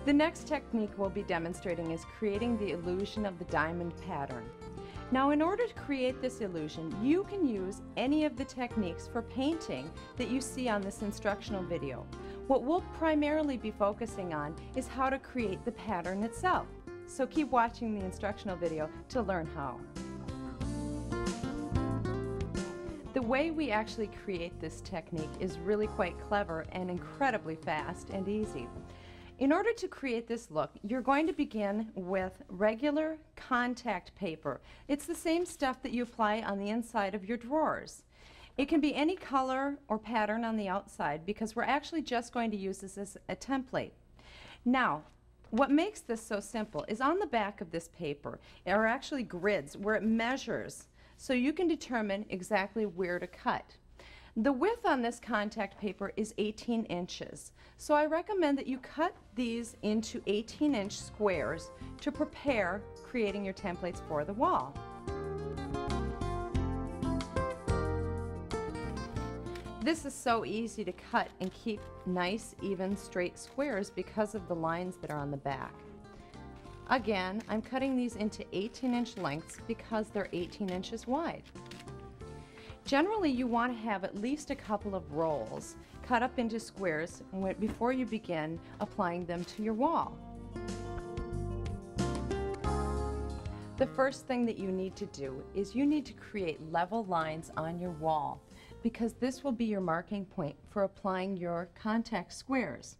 The next technique we'll be demonstrating is creating the illusion of the diamond pattern. Now, in order to create this illusion, you can use any of the techniques for painting that you see on this instructional video. What we'll primarily be focusing on is how to create the pattern itself. So keep watching the instructional video to learn how. The way we actually create this technique is really quite clever and incredibly fast and easy. In order to create this look, you're going to begin with regular contact paper. It's the same stuff that you apply on the inside of your drawers. It can be any color or pattern on the outside because we're actually just going to use this as a template. Now, what makes this so simple is on the back of this paper are actually grids where it measures so you can determine exactly where to cut. The width on this contact paper is 18 inches, so I recommend that you cut these into 18-inch squares to prepare creating your templates for the wall. This is so easy to cut and keep nice, even, straight squares because of the lines that are on the back. Again, I'm cutting these into 18-inch lengths because they're 18 inches wide. Generally, you want to have at least a couple of rolls cut up into squares before you begin applying them to your wall. The first thing that you need to do is you need to create level lines on your wall because this will be your marking point for applying your contact squares.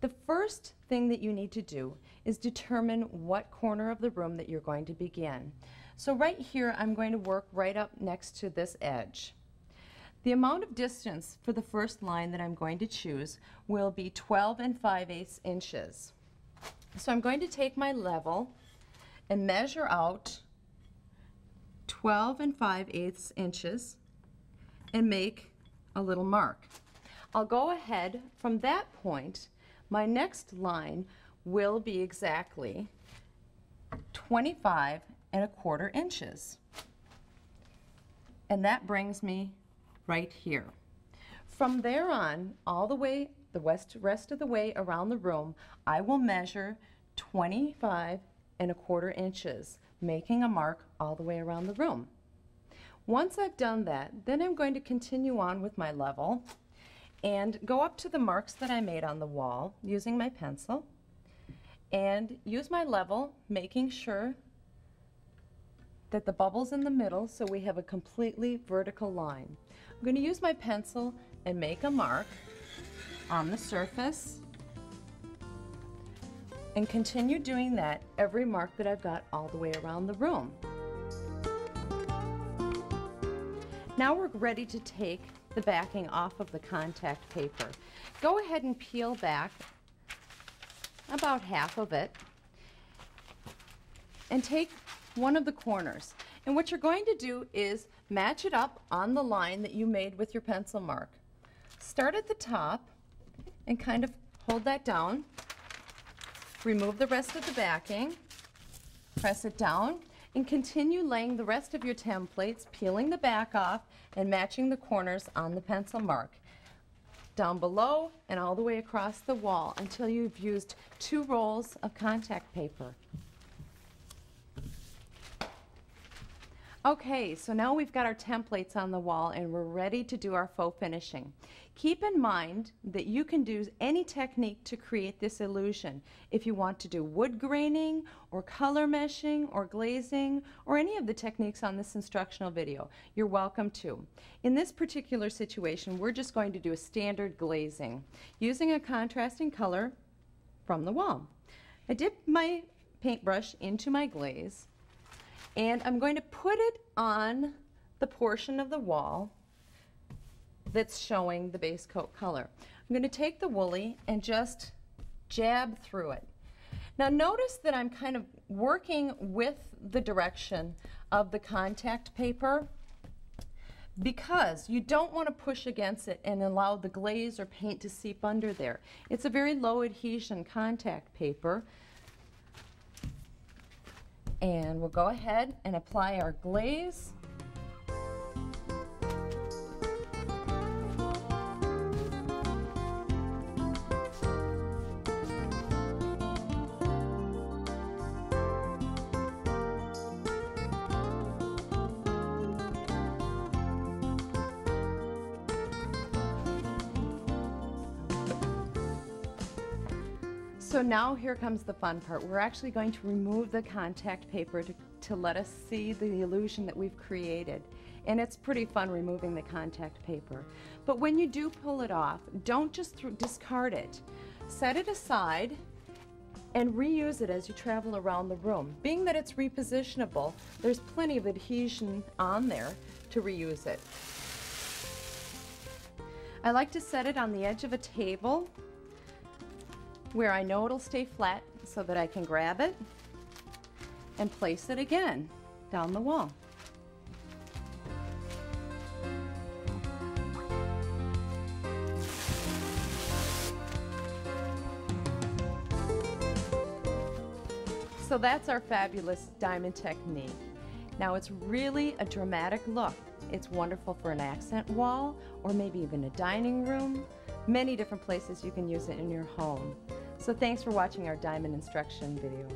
The first thing that you need to do is determine what corner of the room that you're going to begin. So right here, I'm going to work right up next to this edge. The amount of distance for the first line that I'm going to choose will be 12 5/8 inches. So I'm going to take my level and measure out 12 5/8 inches and make a little mark. I'll go ahead from that point. My next line will be exactly 25 1/4 inches. And that brings me right here. From there on, all the way, the rest of the way around the room, I will measure 25 1/4 inches, making a mark all the way around the room. Once I've done that, then I'm going to continue on with my level and go up to the marks that I made on the wall using my pencil and use my level, making sure that the bubble's in the middle so we have a completely vertical line. I'm going to use my pencil and make a mark on the surface and continue doing that every mark that I've got all the way around the room. Now we're ready to take the backing off of the contact paper. Go ahead and peel back about half of it and take one of the corners. And what you're going to do is match it up on the line that you made with your pencil mark. Start at the top and kind of hold that down. Remove the rest of the backing, press it down, and continue laying the rest of your templates, peeling the back off and matching the corners on the pencil mark. Down below and all the way across the wall until you've used 2 rolls of contact paper. Okay, so now we've got our templates on the wall and we're ready to do our faux finishing. Keep in mind that you can do any technique to create this illusion. If you want to do wood graining or color meshing or glazing or any of the techniques on this instructional video, you're welcome to. In this particular situation, we're just going to do a standard glazing using a contrasting color from the wall. I dip my paintbrush into my glaze and I'm going to put it on the portion of the wall that's showing the base coat color. I'm going to take the Woolie and just jab through it. Now notice that I'm kind of working with the direction of the contact paper because you don't want to push against it and allow the glaze or paint to seep under there. It's a very low adhesion contact paper. And we'll go ahead and apply our glaze. So now here comes the fun part. We're actually going to remove the contact paper to let us see the illusion that we've created. And it's pretty fun removing the contact paper. But when you do pull it off, don't just discard it. Set it aside and reuse it as you travel around the room. Being that it's repositionable, there's plenty of adhesion on there to reuse it. I like to set it on the edge of a table where I know it'll stay flat so that I can grab it and place it again down the wall. So that's our fabulous diamond technique. Now it's really a dramatic look. It's wonderful for an accent wall or maybe even a dining room. Many different places you can use it in your home. So thanks for watching our diamond instruction video.